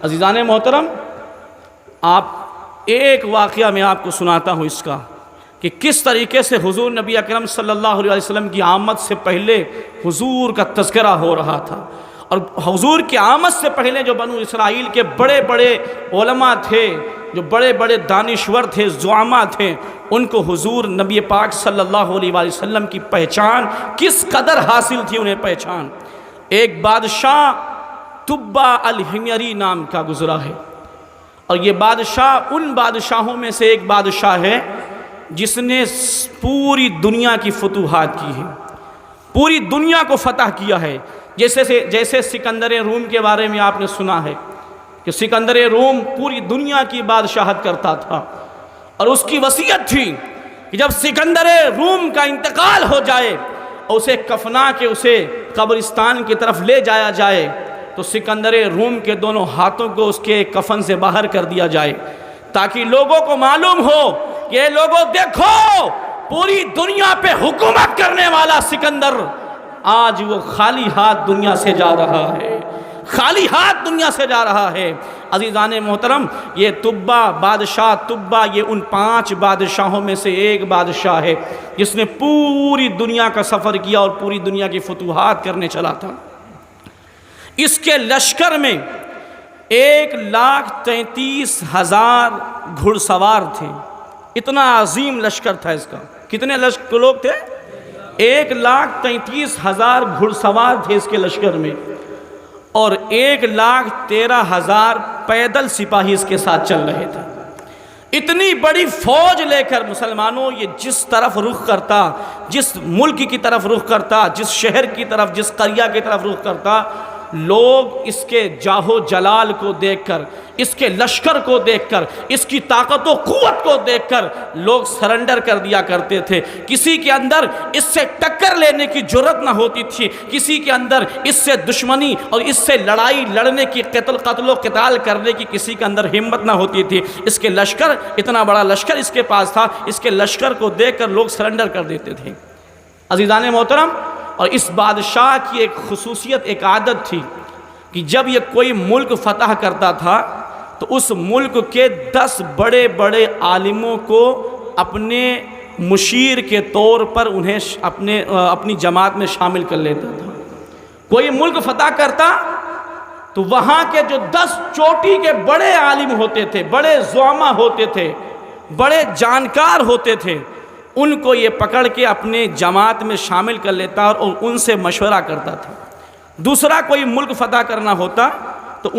عزیزان محترم، آپ ایک واقعہ میں آپ کو سناتا ہوں اس کا کہ کس طریقے سے حضور نبی اکرم صلی اللہ علیہ وسلم کی آمد سے پہلے حضور کا تذکرہ ہو رہا تھا، اور حضور کی آمد سے پہلے جو بنو اسرائیل کے بڑے بڑے علماء تھے، جو بڑے بڑے دانشور تھے، زعماء تھے، ان کو حضور نبی پاک صلی اللہ علیہ وسلم کی پہچان کس قدر حاصل تھی، انہیں پہچان۔ ایک بادشاہ تبع الحميري نام کا گزرا ہے، اور یہ بادشاہ ان بادشاہوں میں سے ایک بادشاہ ہے جس نے پوری دنیا کی فتوحات کی ہے، پوری دنیا کو فتح کیا ہے۔ جیسے سکندر روم کے بارے میں آپ نے سنا ہے کہ سکندر روم پوری دنیا کی بادشاہت کرتا تھا، اور اس کی وصیت تھی کہ جب سکندر روم کا انتقال ہو جائے اور اسے کفنا کے اسے قبرستان کی طرف لے جایا جائے تو سکندر روم کے دونوں ہاتھوں کو اس کے کفن سے باہر کر دیا جائے، تاکہ لوگوں کو معلوم ہو کہ لوگوں دیکھو پوری دنیا پہ حکومت کرنے والا سکندر آج وہ خالی ہاتھ دنیا سے جا رہا ہے، خالی ہاتھ دنیا سے جا رہا ہے۔ عزیزان محترم، یہ بادشاہ تبع یہ ان 5 بادشاہوں میں سے ایک بادشاہ ہے جس نے پوری دنیا کا سفر کیا اور پوری دنیا کی فتوحات کرنے چلا تھا۔ اس کے لشکر میں 1,33,000 گھڑ سوار تھے، اتنا عظیم لشکر تھا اس کا۔ کتنے لوگ تھے؟ 1,33,000 گھڑ سوار تھے اس کے لشکر میں، اور 1,13,000 پیدل سپاہی اس کے ساتھ چل رہے تھے۔ اتنی بڑی فوج لے کر مسلمانوں یہ جس طرف رخ کرتا، جس ملک کی طرف رخ کرتا، جس شہر کی طرف، جس قریہ کی طرف رخ کرتا، لوگ اس کے جاہو جلال کو دیکھ کر، اس کے لشکر کو دیکھ کر، اس کی طاقت و قوت کو دیکھ کر لوگ سرنڈر کر دیا کرتے تھے۔ کسی کے اندر اس سے ٹکر لینے کی جرت نہ ہوتی تھی، کسی کے اندر اس سے دشمنی اور اس سے لڑائی لڑنے کی، قتل و قتال کرنے کی کسی کے اندر ہمت نہ ہوتی تھی۔ اس کے لشکر، اتنا بڑا لشکر اس کے پاس تھا، اس کے لشکر کو دیکھ کر لوگ سرنڈر کر دیتے تھے۔ عزیزان محترم، اور اس بادشاہ کی ایک خصوصیت، ایک عادت تھی کہ جب یہ کوئی ملک فتح کرتا تھا تو اس ملک کے 10 بڑے بڑے عالموں کو اپنے مشیر کے طور پر انہیں اپنی جماعت میں شامل کر لیتا تھا۔ کوئی ملک فتح کرتا تو وہاں کے جو 10 چوٹی کے بڑے عالم ہوتے تھے، بڑے زعما ہوتے تھے، بڑے جانکار ہوتے تھے، ان کو یہ پکڑ کے اپنے جماعت میں شامل کر لیتا اور ان سے مشورہ کرتا تھا۔ دوسرا کوئی ملک فتح کرنا ہوتا تو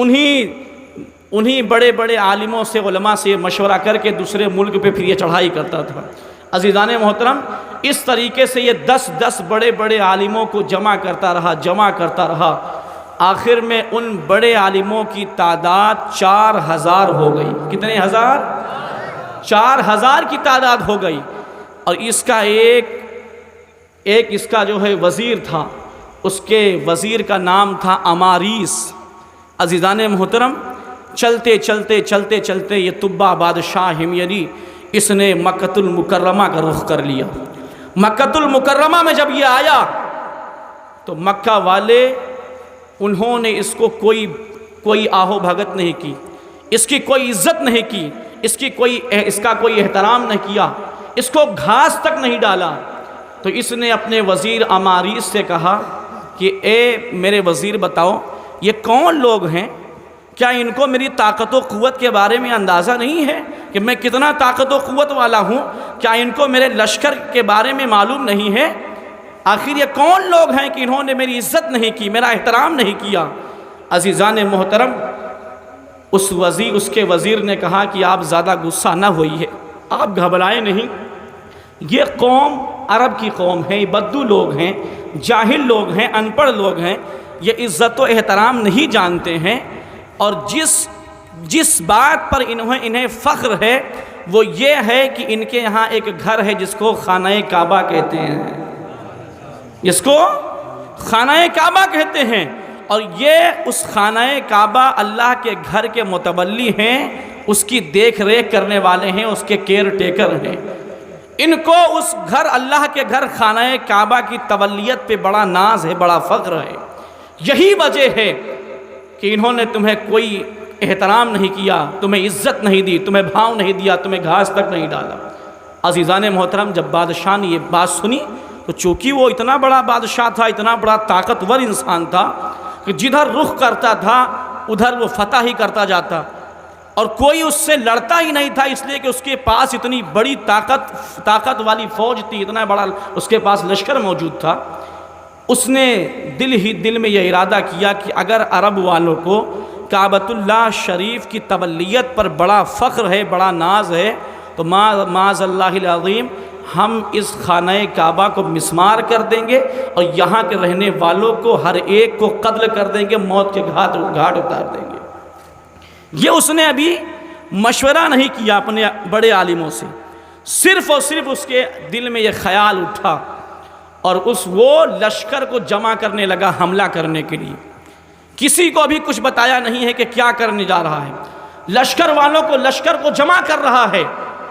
انہی بڑے بڑے عالموں سے، علماء سے مشورہ کر کے دوسرے ملک پہ پھر یہ چڑھائی کرتا تھا۔ عزیزان محترم، اس طریقے سے یہ 10 بڑے بڑے عالموں کو جمع کرتا رہا۔ آخر میں ان بڑے عالموں کی تعداد 4,000 ہو گئی۔ کتنے ہزار؟ 4,000 کی تعداد ہو گئی، اور اس کا ایک اس کا جو ہے وزیر تھا، اس کے وزیر کا نام تھا اماریس۔ عزیزان محترم، چلتے یہ تبع بادشاہ حميري اس نے مکۃ المکرمہ کا رخ کر لیا۔ مکۃ المکرمہ میں جب یہ آیا تو مکہ والے انہوں نے اس کو کوئی آہو بھگت نہیں کی، اس کی کوئی عزت نہیں کی، اس کا کوئی احترام نہیں کیا، اس کو گھاس تک نہیں ڈالا۔ تو اس نے اپنے وزیر اماریس سے کہا کہ اے میرے وزیر بتاؤ یہ کون لوگ ہیں؟ کیا ان کو میری طاقت و قوت کے بارے میں اندازہ نہیں ہے کہ میں کتنا طاقت و قوت والا ہوں؟ کیا ان کو میرے لشکر کے بارے میں معلوم نہیں ہے؟ آخر یہ کون لوگ ہیں کہ انہوں نے میری عزت نہیں کی، میرا احترام نہیں کیا؟ عزیزان محترم، اس کے وزیر نے کہا کہ آپ زیادہ غصہ نہ ہوئیے، آپ گھبرائیں نہیں، یہ قوم عرب کی قوم ہے، یہ بدو لوگ ہیں، جاہل لوگ ہیں، ان پڑھ لوگ ہیں، یہ عزت و احترام نہیں جانتے ہیں، اور جس بات پر انہیں فخر ہے وہ یہ ہے کہ ان کے یہاں ایک گھر ہے جس کو خانہ کعبہ کہتے ہیں، جس کو خانہ کعبہ کہتے ہیں، اور یہ اس خانہ کعبہ اللہ کے گھر کے متولی ہیں، اس کی دیکھ ریکھ کرنے والے ہیں، اس کے کیئر ٹیکر ہیں۔ ان کو اس گھر، اللہ کے گھر خانہ کعبہ کی تولیت پہ بڑا ناز ہے، بڑا فخر ہے۔ یہی وجہ ہے کہ انہوں نے تمہیں کوئی احترام نہیں کیا، تمہیں عزت نہیں دی، تمہیں بھاؤ نہیں دیا، تمہیں گھاس تک نہیں ڈالا۔ عزیزان محترم، جب بادشاہ نے یہ بات سنی تو چونکہ وہ اتنا بڑا بادشاہ تھا، اتنا بڑا طاقتور انسان تھا کہ جدھر رخ کرتا تھا ادھر وہ فتح ہی کرتا جاتا، اور کوئی اس سے لڑتا ہی نہیں تھا، اس لیے کہ اس کے پاس اتنی بڑی طاقت والی فوج تھی، اتنا بڑا اس کے پاس لشکر موجود تھا۔ اس نے دل میں یہ ارادہ کیا کہ اگر عرب والوں کو کعبۃ اللہ شریف کی تبلیت پر بڑا فخر ہے، بڑا ناز ہے، تو معاذ اللہ العظیم ہم اس خانہ کعبہ کو مسمار کر دیں گے اور یہاں کے رہنے والوں کو ہر ایک کو قتل کر دیں گے، موت کے گھاٹ اتار دیں گے۔ یہ اس نے ابھی مشورہ نہیں کیا اپنے بڑے عالموں سے، صرف اور صرف اس کے دل میں یہ خیال اٹھا اور وہ لشکر کو جمع کرنے لگا حملہ کرنے کے لیے۔ کسی کو بھی کچھ بتایا نہیں ہے کہ کیا کرنے جا رہا ہے، لشکر والوں کو لشکر کو جمع کر رہا ہے،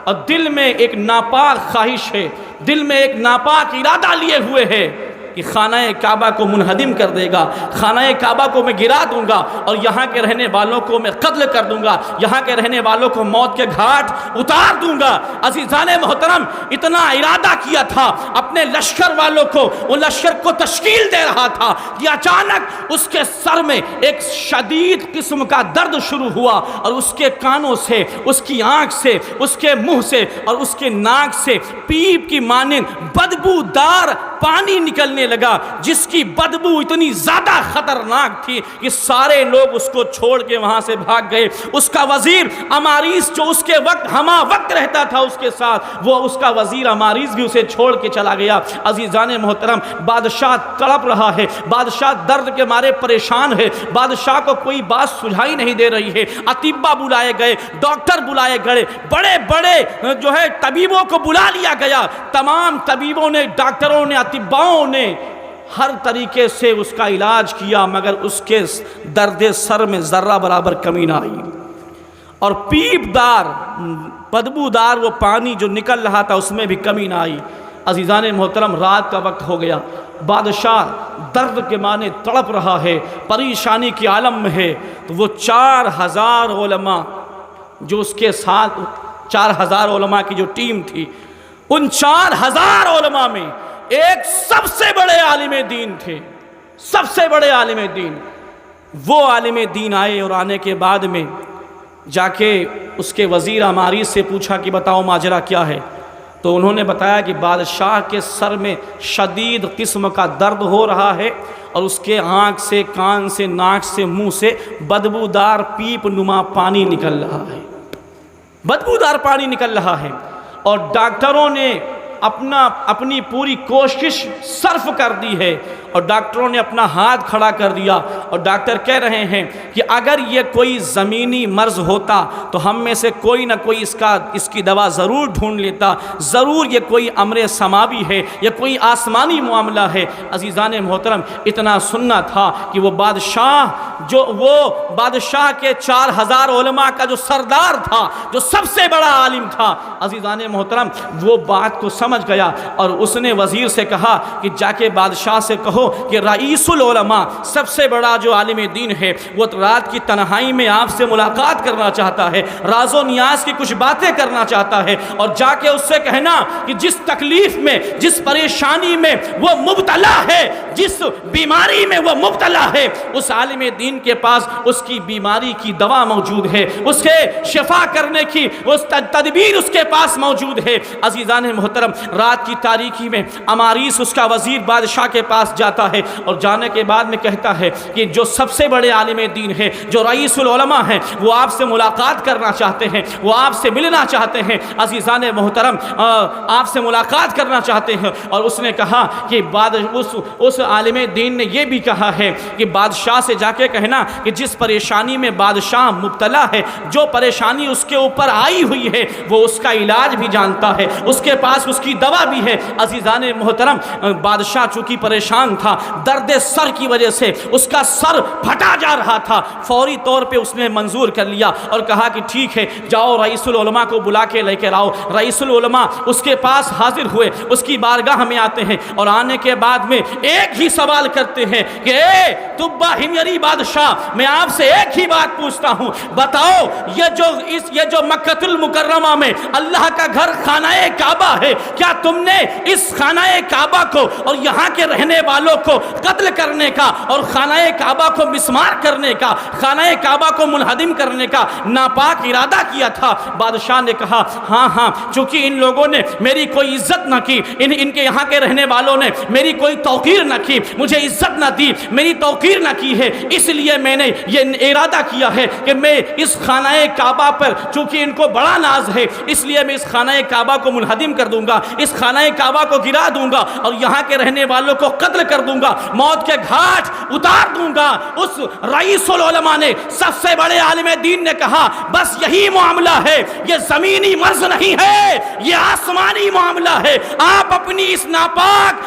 اور دل میں ایک ناپاک خواہش ہے، دل میں ایک ناپاک ارادہ لیے ہوئے ہے کہ خانہ کعبہ کو منہدم کر دے گا، خانہ کعبہ کو میں گرا دوں گا اور یہاں کے رہنے والوں کو میں قتل کر دوں گا، یہاں کے رہنے والوں کو موت کے گھاٹ اتار دوں گا۔ عزیزان محترم، اتنا ارادہ کیا تھا اپنے لشکر والوں کو، وہ لشکر کو تشکیل دے رہا تھا کہ اچانک اس کے سر میں ایک شدید قسم کا درد شروع ہوا، اور اس کے کانوں سے، اس کی آنکھ سے، اس کے منہ سے اور اس کے ناک سے پیپ کی مانند بدبودار پانی نکلنے لگا، جس کی بدبو اتنی زیادہ خطرناک تھی کہ سارے لوگ اس کو چھوڑ کے وہاں سے بھاگ گئے۔ اس کا وزیر اماریس جو اس کے ہمہ وقت رہتا تھا اس کے ساتھ، وہ اس کا وزیر اماریس بھی اسے چھوڑ کے چلا گیا۔ عزیزان محترم، بادشاہ تڑپ رہا ہے، بادشاہ درد کے مارے پریشان ہے، بادشاہ کو کوئی بات سجھائی نہیں دے رہی ہے۔ اطباء بلائے گئے، ڈاکٹر بلائے گئے، بڑے بڑے طبیبوں کو بلا لیا گیا۔ تمام طبیبوں نے، ڈاکٹروں نے، اطباؤں نے ہر طریقے سے اس کا علاج کیا، مگر اس کے درد سر میں ذرہ برابر کمی نہ آئی، اور پیپ دار بدبودار وہ پانی جو نکل رہا تھا اس میں بھی کمی نہ آئی۔ عزیزان محترم، رات کا وقت ہو گیا، بادشاہ درد کے معنی تڑپ رہا ہے، پریشانی کی عالم میں ہے، تو وہ 4000 علماء جو اس کے ساتھ، 4000 علماء کی جو ٹیم تھی، ان 4000 علماء میں ایک سب سے بڑے عالم دین تھے، سب سے بڑے عالم دین۔ وہ عالم دین آئے، اور آنے کے بعد میں جا کے اس کے وزیر اماریس سے پوچھا کہ بتاؤ ماجرا کیا ہے، تو انہوں نے بتایا کہ بادشاہ کے سر میں شدید قسم کا درد ہو رہا ہے، اور اس کے آنکھ سے، کان سے، ناک سے، منہ سے بدبودار پیپ نما پانی نکل رہا ہے، بدبودار پانی نکل رہا ہے، اور ڈاکٹروں نے اپنی پوری کوشش صرف کر دی ہے، اور ڈاکٹروں نے اپنا ہاتھ کھڑا کر دیا، اور ڈاکٹر کہہ رہے ہیں کہ اگر یہ کوئی زمینی مرض ہوتا تو ہم میں سے کوئی نہ کوئی اس کی دوا ضرور ڈھونڈ لیتا، ضرور یہ کوئی امر سماوی ہے، یہ کوئی آسمانی معاملہ ہے۔ عزیزان محترم، اتنا سننا تھا کہ وہ بادشاہ کے 4000 علماء کا جو سردار تھا، جو سب سے بڑا عالم تھا، عزیزان محترم وہ بات کو سمجھ گیا، اور اس نے وزیر سے کہا کہ جا کے بادشاہ سے کہو کہ رئیس العلماء، سب سے بڑا جو عالم دین ہے، وہ رات کی تنہائی میں آپ سے ملاقات کرنا چاہتا ہے، راز و نیاز کی کچھ باتیں کرنا چاہتا ہے، اور جا کے اس سے کہنا کہ جس تکلیف میں، جس پریشانی میں وہ مبتلا ہے، جس بیماری میں وہ مبتلا ہے، اس عالم دین کے پاس اس کی بیماری کی دوا موجود ہے، اس کے شفا کرنے کی اس تدبیر اس کے پاس موجود ہے۔ عزیزان محترم، رات کی تاریکی میں اماریس اس کا وزیر بادشاہ کے پاس جاتا ہے، اور جانے کے بعد میں کہتا ہے کہ جو سب سے بڑے عالم دین ہے، جو رئیس العلماء ہیں، وہ آپ سے ملاقات کرنا چاہتے ہیں، وہ آپ سے ملنا چاہتے ہیں۔ عزیزان محترم، آپ سے ملاقات کرنا چاہتے ہیں، اور اس نے کہا کہ اس عالم دین نے یہ بھی کہا ہے کہ بادشاہ سے جا کے کہنا کہ جس پریشانی میں بادشاہ مبتلا ہے، جو پریشانی اس کے اوپر آئی ہوئی ہے، وہ اس کا علاج بھی جانتا ہے، اس کے پاس اس کی کی دوا بھی ہے۔ عزیزان محترم، بادشاہ چونکہ پریشان تھا، درد سر کی وجہ سے اس کا سر پھٹا جا رہا تھا، فوری طور پہ اس نے منظور کر لیا اور کہا کہ ٹھیک ہے، جاؤ رئیس العلماء کو بلا کے لے کے آؤ۔ رئیس العلماء اس کے پاس حاضر ہوئے، اس کی بارگاہ میں آتے ہیں اور آنے کے بعد میں ایک ہی سوال کرتے ہیں کہ اے تبا ہمری بادشاہ، میں آپ سے ایک ہی بات پوچھتا ہوں، بتاؤ یہ جو مکہ المکرمہ میں اللہ کا گھر خانہ کعبہ ہے، کیا تم نے اس خانہ کعبہ کو اور یہاں کے رہنے والوں کو قتل کرنے کا اور خانہ کعبہ کو مسمار کرنے کا، خانہ کعبہ کو منہدم کرنے کا ناپاک ارادہ کیا تھا؟ بادشاہ نے کہا ہاں، چونکہ ان لوگوں نے میری کوئی عزت نہ کی، ان کے یہاں کے رہنے والوں نے میری کوئی توقیر نہ کی، مجھے عزت نہ دی، میری توقیر نہ کی ہے، اس لیے میں نے یہ ارادہ کیا ہے کہ میں اس خانہ کعبہ پر، چونکہ ان کو بڑا ناز ہے، اس لیے میں اس خانہ کعبہ کو منہدم کر دوں گا، اس خانہ کعبہ کو گرا دوں گا اور یہاں کے رہنے والوں کو قتل کر دوں گا، موت کے گھاٹ اتار دوں گا۔ اس رئیس العلماء نے، سب سے بڑے عالم دین نے کہا بس یہی معاملہ ہے، یہ زمینی مرض نہیں ہے، یہ آسمانی معاملہ ہے۔ آپ اپنی اس ناپاک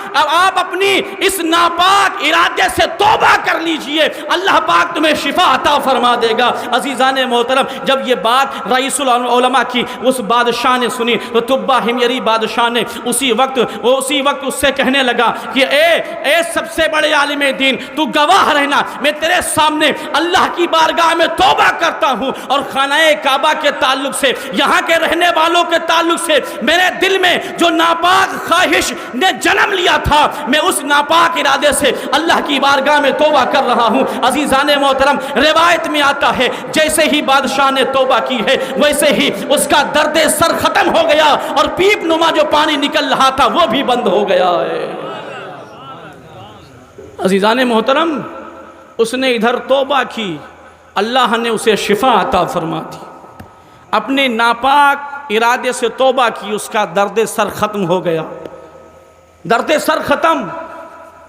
ارادے سے توبہ کر لیجئے، اللہ پاک تمہیں شفا عطا فرما دے گا۔ عزیزان محترم، جب یہ بات رئیس العلماء کی اس بادشاہ نے سنی تو تبا ہمری بادشاہ نے اسی وقت اس سے کہنے لگا کہ اے سب سے بڑے عالم دین، تو گواہ رہنا، میں تیرے سامنے اللہ کی بارگاہ میں توبہ کرتا ہوں اور خانہ کعبہ کے تعلق سے، یہاں کے رہنے والوں کے تعلق سے میرے دل میں جو ناپاک خواہش نے جنم لیا تھا، میں اس ناپاک ارادے سے اللہ کی بارگاہ میں توبہ کر رہا ہوں۔ عزیزان محترم، روایت میں آتا ہے جیسے ہی بادشاہ نے توبہ کی ہے ویسے ہی اس کا درد سر ختم ہو گیا اور پیپ نما جو پانی نکل رہا تھا وہ بھی بند ہو گیا ہے۔ عزیزان محترم، اس نے ادھر توبہ کی، اللہ نے اسے شفا عطا فرما دی، اپنے ناپاک ارادے سے توبہ کی، اس کا درد سر ختم ہو گیا۔ درد سر ختم،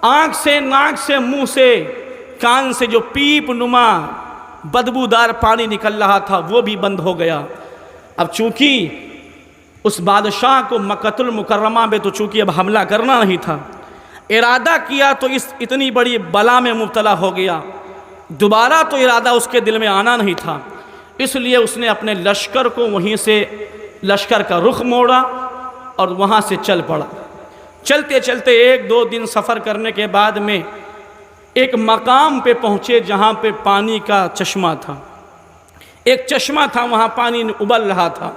آنکھ سے، ناک سے، منہ سے، کان سے جو پیپ نما بدبودار پانی نکل رہا تھا وہ بھی بند ہو گیا۔ اب چونکہ اس بادشاہ کو مکہ المکرمہ میں تو چونکہ اب حملہ کرنا نہیں تھا، ارادہ کیا تو اتنی بڑی بلا میں مبتلا ہو گیا، دوبارہ تو ارادہ اس کے دل میں آنا نہیں تھا، اس لیے اس نے اپنے لشکر کو وہیں سے لشکر کا رخ موڑا اور وہاں سے چل پڑا۔ چلتے چلتے 1-2 دن سفر کرنے کے بعد میں ایک مقام پہ پہنچے جہاں پہ پانی کا چشمہ تھا، ایک چشمہ تھا، وہاں پانی ابل رہا تھا،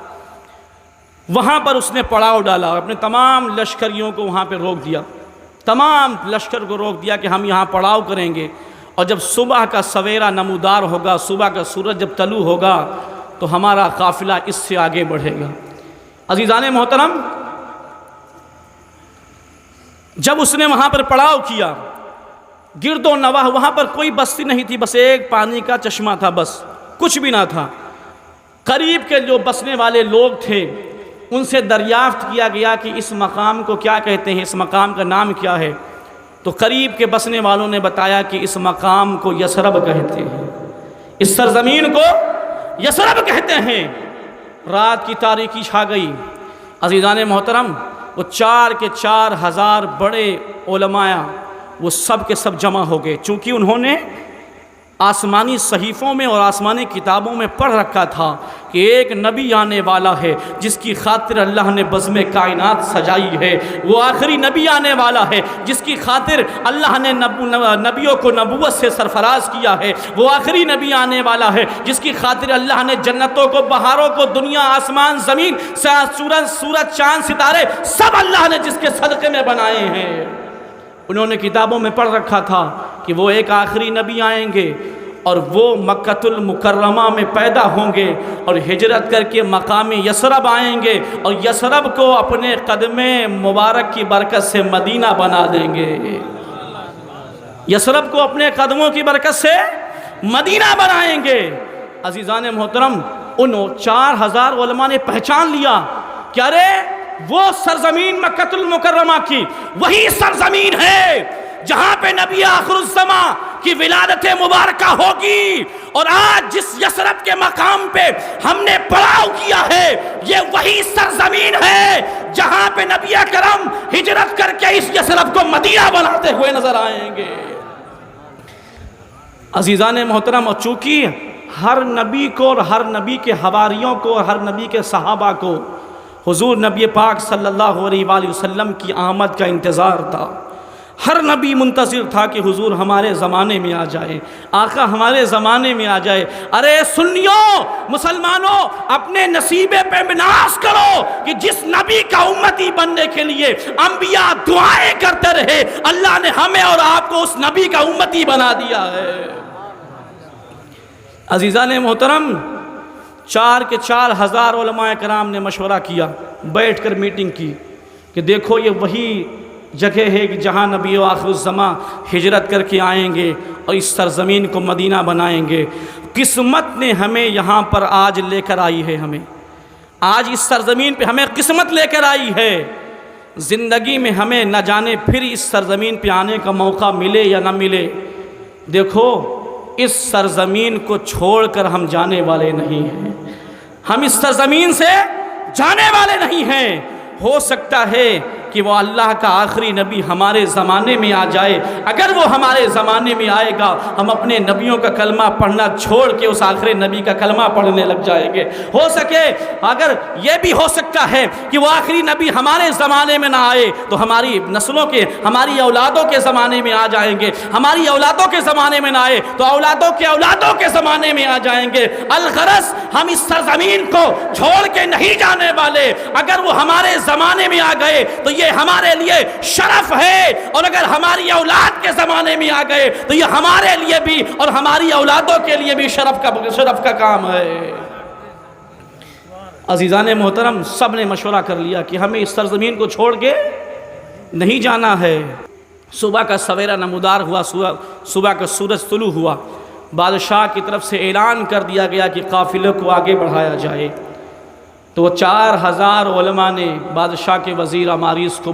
وہاں پر اس نے پڑاؤ ڈالا اور اپنے تمام لشکریوں کو وہاں پہ روک دیا، تمام لشکر کو روک دیا کہ ہم یہاں پڑاؤ کریں گے، اور جب صبح کا سویرا نمودار ہوگا، صبح کا سورج جب طلوع ہوگا تو ہمارا قافلہ اس سے آگے بڑھے گا۔ عزیزان محترم، جب اس نے وہاں پر پڑاؤ کیا، گرد و نواح وہاں پر کوئی بستی نہیں تھی، بس ایک پانی کا چشمہ تھا، بس کچھ بھی نہ تھا۔ قریب کے جو بسنے والے لوگ تھے ان سے دریافت کیا گیا کہ اس مقام کو کیا کہتے ہیں، اس مقام کا نام کیا ہے؟ تو قریب کے بسنے والوں نے بتایا کہ اس مقام کو یثرب کہتے ہیں، اس سرزمین کو یثرب کہتے ہیں۔ رات کی تاریکی چھا گئی۔ عزیزان محترم، وہ 4 کے 4,000 بڑے علماء وہ سب کے سب جمع ہو گئے، چونکہ انہوں نے آسمانی صحیفوں میں اور آسمانی کتابوں میں پڑھ رکھا تھا کہ ایک نبی آنے والا ہے جس کی خاطر اللہ نے بزم کائنات سجائی ہے، وہ آخری نبی آنے والا ہے جس کی خاطر اللہ نے نبیوں کو نبوت سے سرفراز کیا ہے، وہ آخری نبی آنے والا ہے جس کی خاطر اللہ نے جنتوں کو، بہاروں کو، دنیا، آسمان، زمین، سورج، چاند، ستارے سب اللہ نے جس کے صدقے میں بنائے ہیں۔ انہوں نے کتابوں میں پڑھ رکھا تھا کہ وہ ایک آخری نبی آئیں گے اور وہ مکہ المکرمہ میں پیدا ہوں گے اور ہجرت کر کے مقام یثرب آئیں گے اور یثرب کو اپنے قدم مبارک کی برکت سے مدینہ بنا دیں گے، یثرب کو اپنے قدموں کی برکت سے مدینہ بنائیں گے۔ عزیزان محترم، ان 4,000 علماء نے پہچان لیا کہ ارے وہ سرزمین مکہ المکرمہ کی وہی سرزمین ہے جہاں پہ نبی آخر الزماں کی ولادت مبارکہ ہوگی، اور آج جس یثرب کے مقام پہ ہم نے پڑاؤ کیا ہے یہ وہی سرزمین ہے جہاں پہ نبی اکرم ہجرت کر کے اس یثرب کو مدینہ بناتے ہوئے نظر آئیں گے۔ عزیزان محترم، اور چونکہ ہر نبی کو اور ہر نبی کے حواریوں کو اور ہر نبی کے صحابہ کو حضور نبی پاک صلی اللہ علیہ وآلہ وسلم کی آمد کا انتظار تھا، ہر نبی منتظر تھا کہ حضور ہمارے زمانے میں آ جائے، آقا ہمارے زمانے میں آ جائے۔ ارے سنیوں، مسلمانوں، اپنے نصیبے پہ بناس کرو کہ جس نبی کا امتی بننے کے لیے انبیاء دعائیں کرتے رہے، اللہ نے ہمیں اور آپ کو اس نبی کا امتی بنا دیا ہے۔ عزیزان محترم، 4,000 علماء کرام نے مشورہ کیا، بیٹھ کر میٹنگ کی کہ دیکھو یہ وہی جگہ ہے کہ جہاں نبی و آخر الزماں ہجرت کر کے آئیں گے اور اس سرزمین کو مدینہ بنائیں گے۔ قسمت نے ہمیں یہاں پر آج لے کر آئی ہے، ہمیں آج اس سرزمین پہ ہمیں قسمت لے کر آئی ہے۔ زندگی میں ہمیں نہ جانے پھر اس سرزمین پہ آنے کا موقع ملے یا نہ ملے۔ دیکھو، اس سرزمین کو چھوڑ کر ہم جانے والے نہیں ہیں، ہم اس سرزمین سے جانے والے نہیں ہیں۔ ہو سکتا ہے کہ وہ اللہ کا آخری نبی ہمارے زمانے میں آ جائے، اگر وہ ہمارے زمانے میں آئے گا ہم اپنے نبیوں کا کلمہ پڑھنا چھوڑ کے اس آخری نبی کا کلمہ پڑھنے لگ جائیں گے۔ ہو سکے اگر یہ بھی ہو سکتا ہے کہ وہ آخری نبی ہمارے زمانے میں نہ آئے تو ہماری نسلوں کے، ہماری اولادوں کے زمانے میں آ جائیں گے، ہماری اولادوں کے زمانے میں نہ آئے تو اولادوں کے زمانے میں آ جائیں گے۔ الغرض ہم اس سرزمین کو چھوڑ کے نہیں جانے والے، اگر وہ ہمارے زمانے میں آ گئے تو یہ ہمارے لیے شرف ہے، اور اگر ہماری اولاد کے زمانے میں آ گئے تو یہ ہمارے لیے بھی اور ہماری اولادوں کے لیے بھی شرف کا کام ہے۔ عزیزان محترم، سب نے مشورہ کر لیا کہ ہمیں اس سرزمین کو چھوڑ کے نہیں جانا ہے۔ صبح کا سویرا نمودار ہوا، صبح کا سورج طلوع ہوا، بادشاہ کی طرف سے اعلان کر دیا گیا کہ قافلے کو آگے بڑھایا جائے۔ تو 4,000 علماء نے بادشاہ کے وزیر اماریس کو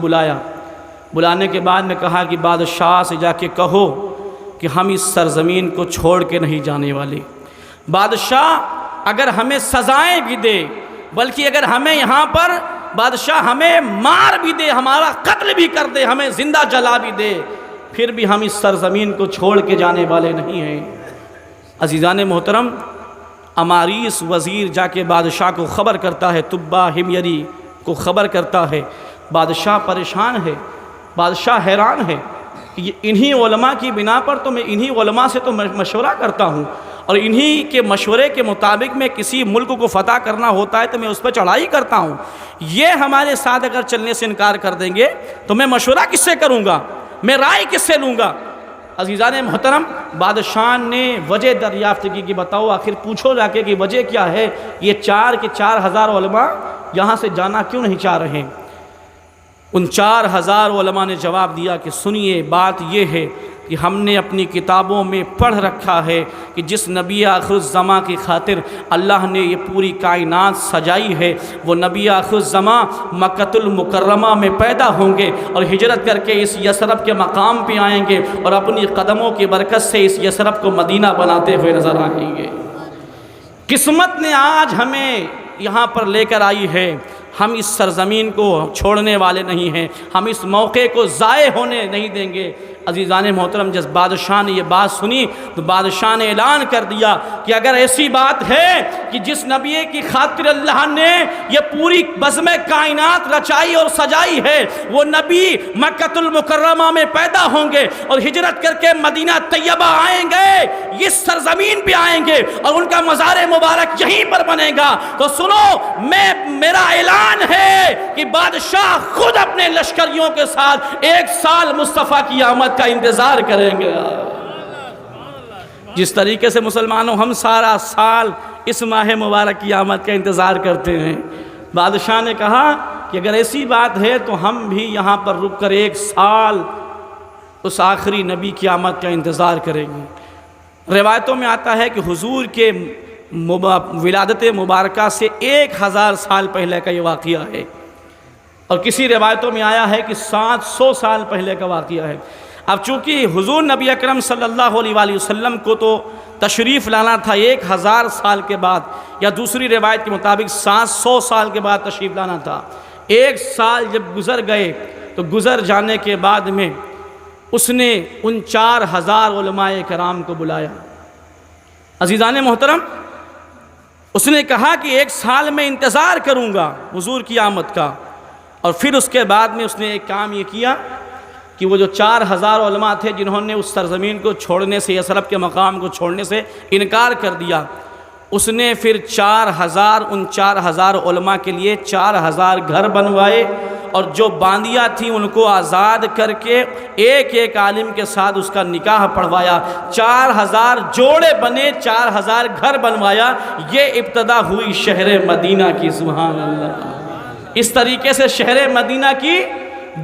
بلانے کے بعد میں کہا کہ بادشاہ سے جا کے کہو کہ ہم اس سرزمین کو چھوڑ کے نہیں جانے والے۔ بادشاہ اگر ہمیں سزائیں بھی دے، بلکہ اگر ہمیں یہاں پر بادشاہ ہمیں مار بھی دے، ہمارا قتل بھی کر دے، ہمیں زندہ جلا بھی دے، پھر بھی ہم اس سرزمین کو چھوڑ کے جانے والے نہیں ہیں۔ عزیزان محترم، اماریس وزیر جا کے بادشاہ کو خبر کرتا ہے، تبا ہمیری کو خبر کرتا ہے۔ بادشاہ پریشان ہے، بادشاہ حیران ہے کہ انہی علماء کی بنا پر تو میں انہی علماء سے تو مشورہ کرتا ہوں، اور انہی کے مشورے کے مطابق میں کسی ملک کو فتح کرنا ہوتا ہے تو میں اس پر چڑھائی کرتا ہوں۔ یہ ہمارے ساتھ اگر چلنے سے انکار کر دیں گے تو میں مشورہ کس سے کروں گا، میں رائے کس سے لوں گا؟ عزیزان محترم، بادشاہ نے وجہ دریافت کی کہ بتاؤ آخر پوچھو جا کے کہ وجہ کیا ہے، یہ 4,000 علماء یہاں سے جانا کیوں نہیں چاہ رہے؟ ان 4,000 علماء نے جواب دیا کہ سنیے، بات یہ ہے کہ ہم نے اپنی کتابوں میں پڑھ رکھا ہے کہ جس نبی آخر الزماں کی خاطر اللہ نے یہ پوری کائنات سجائی ہے، وہ نبی آخر الزماں مکۃ المکرمہ میں پیدا ہوں گے اور ہجرت کر کے اس یثرب کے مقام پہ آئیں گے اور اپنی قدموں کی برکت سے اس یثرب کو مدینہ بناتے ہوئے نظر آئیں گے۔ قسمت نے آج ہمیں یہاں پر لے کر آئی ہے، ہم اس سرزمین کو چھوڑنے والے نہیں ہیں، ہم اس موقع کو ضائع ہونے نہیں دیں گے۔ عزیزان محترم، جس بادشاہ نے یہ بات سنی تو بادشاہ نے اعلان کر دیا کہ اگر ایسی بات ہے کہ جس نبی کی خاطر اللہ نے یہ پوری بزم کائنات رچائی اور سجائی ہے، وہ نبی مکۃ المکرمہ میں پیدا ہوں گے اور ہجرت کر کے مدینہ طیبہ آئیں گے، اس سرزمین پہ آئیں گے اور ان کا مزار مبارک یہیں پر بنے گا، تو سنو، میرا اعلان ہے کہ بادشاہ خود اپنے لشکریوں کے ساتھ 1 سال مصطفیٰ کی آمد کا انتظار کریں گے۔ جس طریقے سے مسلمانوں ہم سارا سال اس ماہ مبارک کی آمد کا انتظار کرتے ہیں، بادشاہ نے کہا کہ اگر ایسی بات ہے تو ہم بھی یہاں پر رک کر 1 سال اس آخری نبی کی آمد کا انتظار کریں گے۔ روایتوں میں آتا ہے کہ حضور کے ولادت مبارکہ سے 1000 سال پہلے کا یہ واقعہ ہے، اور کسی روایتوں میں آیا ہے کہ 700 سال پہلے کا واقعہ ہے۔ اب چونکہ حضور نبی اکرم صلی اللہ علیہ وآلہ وسلم کو تو تشریف لانا تھا 1000 سال کے بعد، یا دوسری روایت کے مطابق 700 سال کے بعد تشریف لانا تھا۔ 1 سال جب گزر گئے تو گزر جانے کے بعد میں اس نے ان 4000 علماء کرام کو بلایا۔ عزیزان محترم، اس نے کہا کہ 1 سال میں انتظار کروں گا حضور کی آمد کا، اور پھر اس کے بعد میں اس نے ایک کام یہ کیا کہ وہ جو 4000 علماء تھے جنہوں نے اس سرزمین کو چھوڑنے سے، یثرب کے مقام کو چھوڑنے سے انکار کر دیا، اس نے پھر 4000 علماء کے لیے 4000 گھر بنوائے، اور جو باندیاں تھیں ان کو آزاد کر کے ایک ایک عالم کے ساتھ اس کا نکاح پڑھوایا، 4000 جوڑے بنے، 4000 گھر بنوایا۔ یہ ابتدا ہوئی شہر مدینہ کی، سبحان اللہ۔ اس طریقے سے شہر مدینہ کی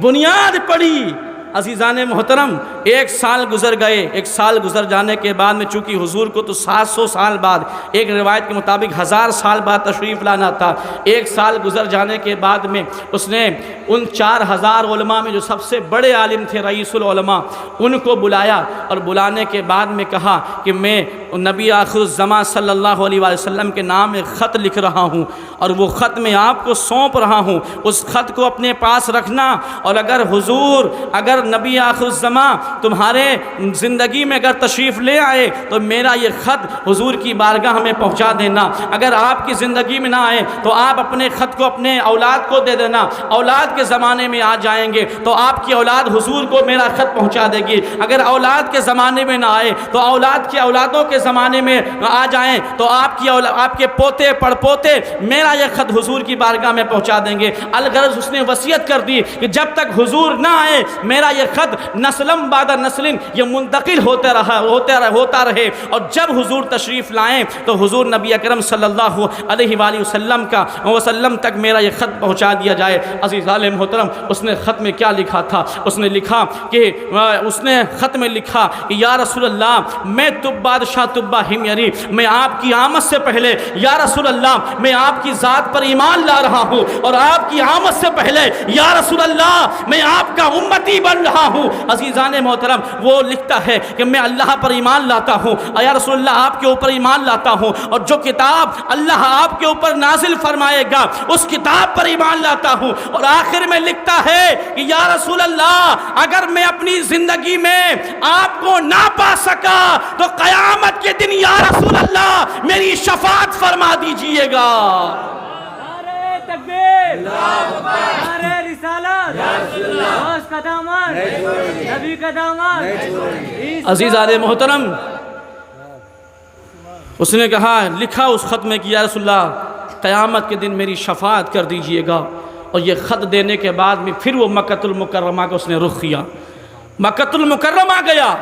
بنیاد پڑی۔ عزیزان محترم، 1 سال گزر گئے، 1 سال گزر جانے کے بعد میں چونکہ حضور کو تو 700 سال بعد، ایک روایت کے مطابق 1000 سال بعد تشریف لانا تھا، 1 سال گزر جانے کے بعد میں اس نے ان 4000 علماء میں جو سب سے بڑے عالم تھے، رئیس العلماء، ان کو بلایا، اور بلانے کے بعد میں کہا کہ میں نبی آخر الزمان صلی اللہ علیہ وسلم کے نام ایک خط لکھ رہا ہوں، اور وہ خط میں آپ کو سونپ رہا ہوں، اس خط کو اپنے پاس رکھنا، اور اگر نبی آخر الزمان تمہارے زندگی میں اگر تشریف لے آئے تو میرا یہ خط حضور کی بارگاہ میں پہنچا دینا، اگر آپ کی زندگی میں نہ آئے تو آپ اپنے خط کو اپنے اولاد کو دے دینا، اولاد کے زمانے میں آ جائیں گے تو آپ کی اولاد حضور کو میرا خط پہنچا دے گی، اگر اولاد کے زمانے میں نہ آئے تو اولاد کے اولادوں کے زمانے میں آ جائیں تو آپ کے پوتے پڑ پوتے میرا یہ خط حضور کی بارگاہ میں پہنچا دیں گے۔ الغرض اس نے وصیت کر دی کہ جب تک حضور نہ آئے میرا یہ خط نسلم بعد نسلن یہ منتقل ہوتا رہے، اور جب حضور تشریف لائیں تو حضور نبی اکرم صلی اللہ علیہ وآلہ وسلم تک میرا یہ خط پہنچا دیا جائے۔ عزیزان محترم، اس نے خط میں کیا لکھا تھا؟ اس نے خط میں لکھا کہ یا رسول اللہ، میں بادشاہ تبا ہمیری، میں آپ کی آمد سے پہلے یا رسول اللہ میں آپ کی ذات پر ایمان لا رہا ہوں، اور آپ کی آمد سے پہلے یا رسول اللہ میں آپ کا امتی بن رہا ہوں۔ عزیزان محترم، وہ لکھتا ہے کہ میں اللہ پر ایمان لاتا ہوں، یا رسول اللہ آپ کے اوپر ایمان لاتا ہوں، اور جو کتاب اللہ آپ کے اوپر نازل فرمائے گا اس کتاب پر ایمان لاتا ہوں، اور آخر میں لکھتا ہے کہ یا رسول اللہ اگر میں اپنی زندگی میں آپ کو نہ پا سکا تو قیامت کے دن یا رسول اللہ میری شفاعت فرما دیجئے گا۔ تکبیر، نعرہ رسالت، غوث کا دامن، نبی کا دامن۔ عزیزان محترم، اس نے کہا، لکھا اس خط میں کہ یا رسول اللہ قیامت کے دن میری شفاعت کر دیجئے گا، اور یہ خط دینے کے بعد میں پھر وہ مکۃ المکرمہ کو اس نے رخ کیا، مکۃ المکرمہ گیا،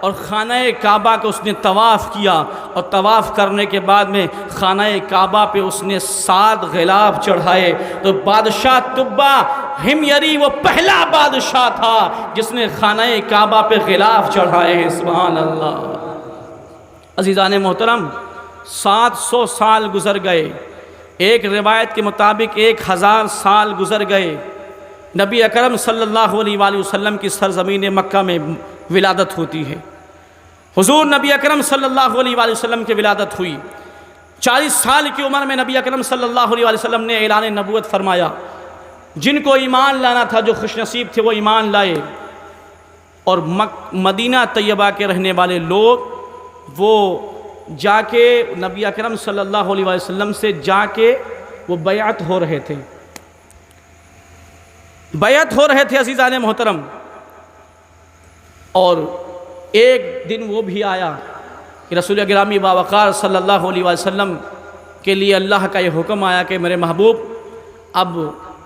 اور خانہ کعبہ کو اس نے طواف کیا، اور طواف کرنے کے بعد میں خانہ کعبہ پہ اس نے 7 غلاف چڑھائے۔ تو بادشاہ تبا ہمیری وہ پہلا بادشاہ تھا جس نے خانہ کعبہ پہ غلاف چڑھائے ہیں، سبحان اللہ۔ عزیزان محترم، 700 سال گزر گئے، ایک روایت کے مطابق 1000 سال گزر گئے، نبی اکرم صلی اللہ علیہ وآلہ وسلم کی سرزمین مکہ میں ولادت ہوتی ہے۔ حضور نبی اکرم صلی اللہ علیہ وآلہ وسلم کی ولادت ہوئی، 40 سال کی عمر میں نبی اکرم صلی اللہ علیہ وآلہ وسلم نے اعلان نبوت فرمایا۔ جن کو ایمان لانا تھا، جو خوش نصیب تھے، وہ ایمان لائے، اور مدینہ طیبہ کے رہنے والے لوگ وہ جا کے نبی اکرم صلی اللہ علیہ وآلہ وسلم سے جا کے وہ بیعت ہو رہے تھے، عزیزان محترم۔ اور ایک دن وہ بھی آیا کہ رسول گرامی باوقار صلی اللہ علیہ وسلم کے لیے اللہ کا یہ حکم آیا کہ میرے محبوب، اب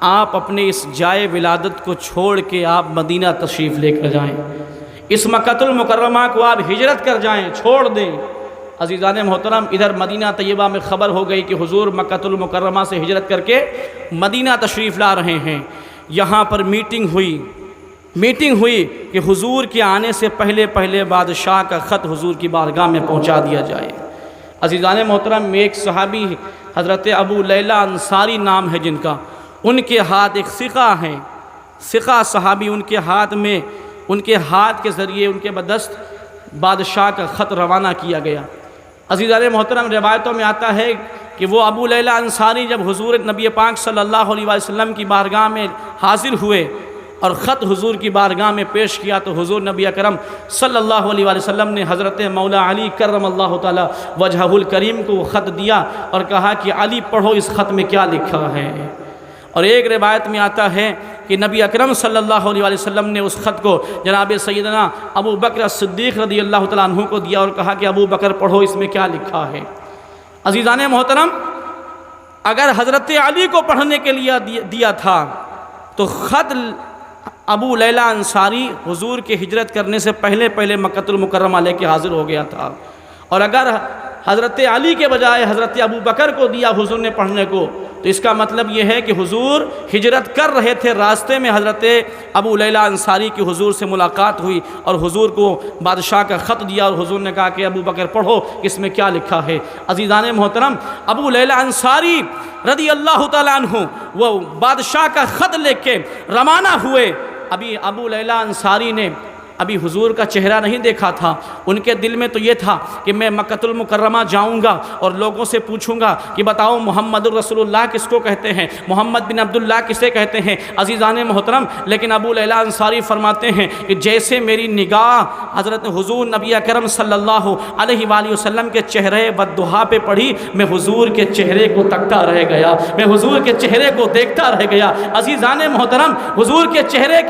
آپ اپنے اس جائے ولادت کو چھوڑ کے آپ مدینہ تشریف لے کر جائیں، اس مکۃ المکرمہ کو آپ ہجرت کر جائیں، چھوڑ دیں۔ عزیزان محترم، ادھر مدینہ طیبہ میں خبر ہو گئی کہ حضور مکۃ المکرمہ سے ہجرت کر کے مدینہ تشریف لا رہے ہیں۔ یہاں پر میٹنگ ہوئی کہ حضور کے آنے سے پہلے بادشاہ کا خط حضور کی بارگاہ میں پہنچا دیا جائے۔ عزیزان محترم، ایک صحابی حضرت ابو لیلہ انصاری نام ہے جن کا، ان کے ہاتھ ایک ثقہ ہیں، ثقہ صحابی، ان کے ہاتھ کے ذریعے ان کے بدست بادشاہ کا خط روانہ کیا گیا۔ عزیزان محترم، روایتوں میں آتا ہے کہ وہ ابو لیلہ انصاری جب حضور نبی پاک صلی اللہ علیہ وسلم کی بارگاہ میں حاضر ہوئے اور خط حضور کی بارگاہ میں پیش کیا تو حضور نبی اکرم صلی اللہ علیہ وسلم نے حضرت مولا علی کرم اللہ تعالی وجہہ الکریم کو وہ خط دیا اور کہا کہ علی پڑھو اس خط میں کیا لکھا ہے۔ اور ایک روایت میں آتا ہے کہ نبی اکرم صلی اللہ علیہ وسلم نے اس خط کو جناب سیدنا ابو بکر صدیق رضی اللہ تعالیٰ عنہ کو دیا اور کہا کہ ابو بکر پڑھو اس میں کیا لکھا ہے۔ عزیزان محترم، اگر حضرت علی کو پڑھنے کے لیے دیا تھا تو خط ابو لیلہ انصاری حضور کے ہجرت کرنے سے پہلے مکہ المکرمہ لے کے حاضر ہو گیا تھا، اور اگر حضرت علی کے بجائے حضرت ابو بکر کو دیا حضور نے پڑھنے کو تو اس کا مطلب یہ ہے کہ حضور ہجرت کر رہے تھے، راستے میں حضرت ابو لیلہ انصاری کی حضور سے ملاقات ہوئی اور حضور کو بادشاہ کا خط دیا اور حضور نے کہا کہ ابو بکر پڑھو اس میں کیا لکھا ہے۔ عزیزان محترم، ابو لیلہ انصاری رضی اللہ تعالیٰ عنہ وہ بادشاہ کا خط لے کے روانہ ہوئے۔ ابھی ابو لیلہ انصاری نے ابھی حضور کا چہرہ نہیں دیکھا تھا، ان کے دل میں تو یہ تھا کہ میں مکہ المکرمہ جاؤں گا اور لوگوں سے پوچھوں گا کہ بتاؤ محمد الرسول اللہ کس کو کہتے ہیں، محمد بن عبداللہ کسے کہتے ہیں۔ عزیزان محترم، لیکن ابو لیلہ انصاری فرماتے ہیں کہ جیسے میری نگاہ حضرت حضور نبی اکرم صلی اللہ علیہ وآلہ وسلم کے چہرے والضحیٰ پہ پڑھی، میں حضور کے چہرے کو تکتا رہ گیا، میں حضور کے چہرے کو دیکھتا رہ گیا۔ عزیزان محترم، حضور کے چہرے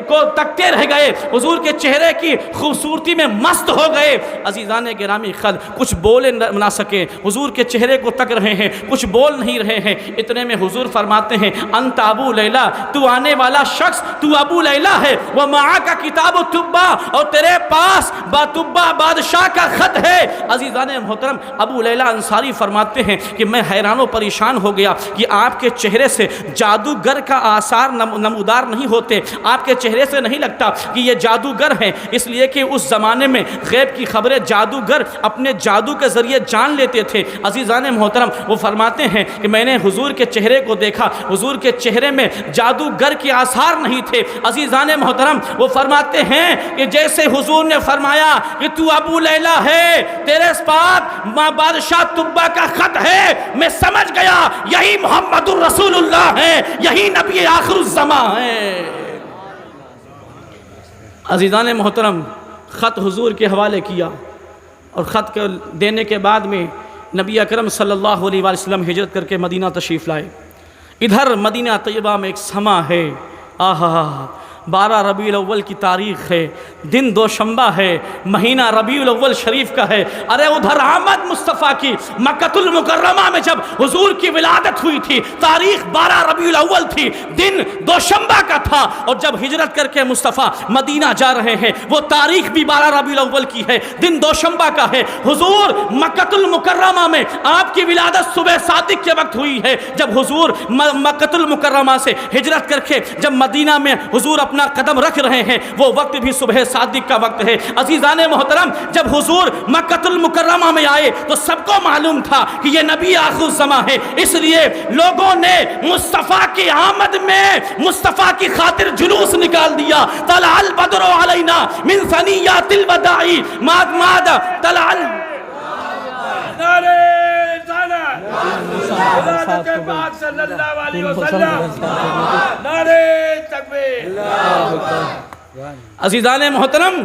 کو تکتے رہ گئے، حضور کے چہرے کی خوبصورتی میں مست ہو گئے۔ عزیزان گرامی، خود کچھ بول نہ سکے، حضور کے چہرے کو تک رہے ہیں، کچھ بول نہیں رہے ہیں۔ اتنے میں حضور فرماتے ہیں انت ابو لیلہ، تو آنے والا شخص تو ابو لیلہ ہے، وہ معاہ کا کتاب تبا، اور تیرے پاس تبا بادشاہ کا خط ہے۔ عزیزان محترم، ابو لیلہ انصاری فرماتے ہیں کہ میں حیران و پریشان ہو گیا کہ آپ کے چہرے سے جادوگر کا آثار نمودار نہیں ہوتے، آپ کے چہرے سے نہیں لگتا کہ یہ جادوگر ہے، اس لیے کہ اس زمانے میں غیب کی خبریں جادوگر اپنے جادو کے ذریعے جان لیتے تھے۔ عزیزان محترم، وہ فرماتے ہیں کہ میں نے حضور کے چہرے کو دیکھا، حضور کے چہرے میں جادوگر کے آثار نہیں تھے۔ عزیزان محترم، وہ فرماتے ہیں کہ جیسے حضور نے فرمایا کہ تو ابو لیلہ ہے، تیرے پاس بادشاہ طبا کا خط ہے، میں سمجھ گیا یہی محمد الرسول اللہ ہے، یہی نبی آخر الزمان ہے۔ عزیزان محترم، خط حضور کے حوالے کیا اور خط کے دینے کے بعد میں نبی اکرم صلی اللہ علیہ وسلم ہجرت کر کے مدینہ تشریف لائے۔ ادھر مدینہ طیبہ میں ایک سما ہے، 12 ربیع الاول کی تاریخ ہے، دن دوشنبہ ہے، مہینہ ربیع الاول شریف کا ہے۔ ارے ادھر آمد مصطفیٰ کی مکہ المکرمہ میں جب حضور کی ولادت ہوئی تھی، تاریخ 12 ربیع الاول تھی، دن دوشنبہ کا تھا، اور جب ہجرت کر کے مصطفیٰ مدینہ جا رہے ہیں وہ تاریخ بھی 12 ربیع الاول کی ہے، دن دوشنبہ کا ہے۔ حضور مکہ المکرمہ میں آپ کی ولادت صبح صادق کے وقت ہوئی ہے، جب حضور مکہ المکرمہ سے ہجرت کر کے جب مدینہ میں حضور اپنا قدم رکھ رہے ہیں وہ وقت بھی صبح صادق کا وقت ہے۔ عزیزان محترم، جب حضور مکہ المکرمہ میں آئے تو سب کو معلوم تھا کہ یہ نبی آخر الزمان ہے، اس لیے لوگوں نے مصطفیٰ کی آمد میں مصطفیٰ کی خاطر جلوس نکال دیا۔ طلع البدر علینا من ثنیات الوداع ماد طلع عزیزان محترم،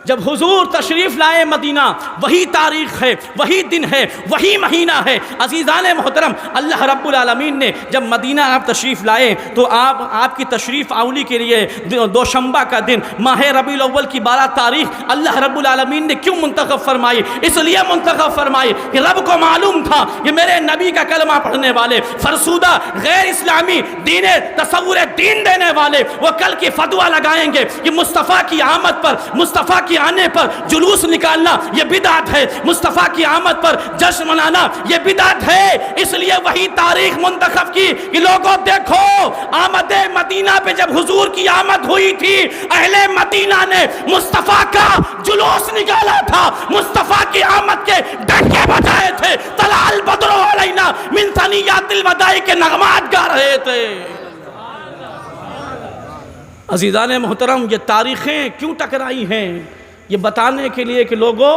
جب حضور تشریف لائے مدینہ، وہی تاریخ ہے، وہی دن ہے، وہی مہینہ ہے۔ عزیزان محترم، اللہ رب العالمین نے جب مدینہ آپ تشریف لائے تو آپ کی تشریف آوری کے لیے دوشنبہ کا دن ماہ ربیع الاول کی 12 تاریخ اللہ رب العالمین نے کیوں منتخب فرمائی؟ اس لیے منتخب فرمائی کہ رب کو معلوم تھا کہ میرے نبی کا کلمہ پڑھنے والے، فرسودہ غیر اسلامی دین تصور دین دینے والے وہ کل کی فتویٰ لگائیں گے کہ مصطفیٰ کی آمد پر، مصطفیٰ کی آنے پر جلوس نکالنا یہ بدعت ہے، مصطفیٰ کی آمد پر جشن منانا یہ بدعت ہے۔ اس لیے وہی تاریخ منتخب کی کہ لوگوں دیکھو، آمد مدینہ پہ جب حضور کی آمد ہوئی تھی اہل مدینہ نے مصطفیٰ کا جلوس نکالا تھا، مصطفیٰ کی آمد کے ڈنکے بجائے تھے، طلع البدر علینا من ثنیات الوداع کے نغمات گا رہے تھے۔ عزیزان محترم، یہ تاریخیں کیوں ٹکرائی ہیں؟ یہ بتانے کے لیے کہ لوگوں،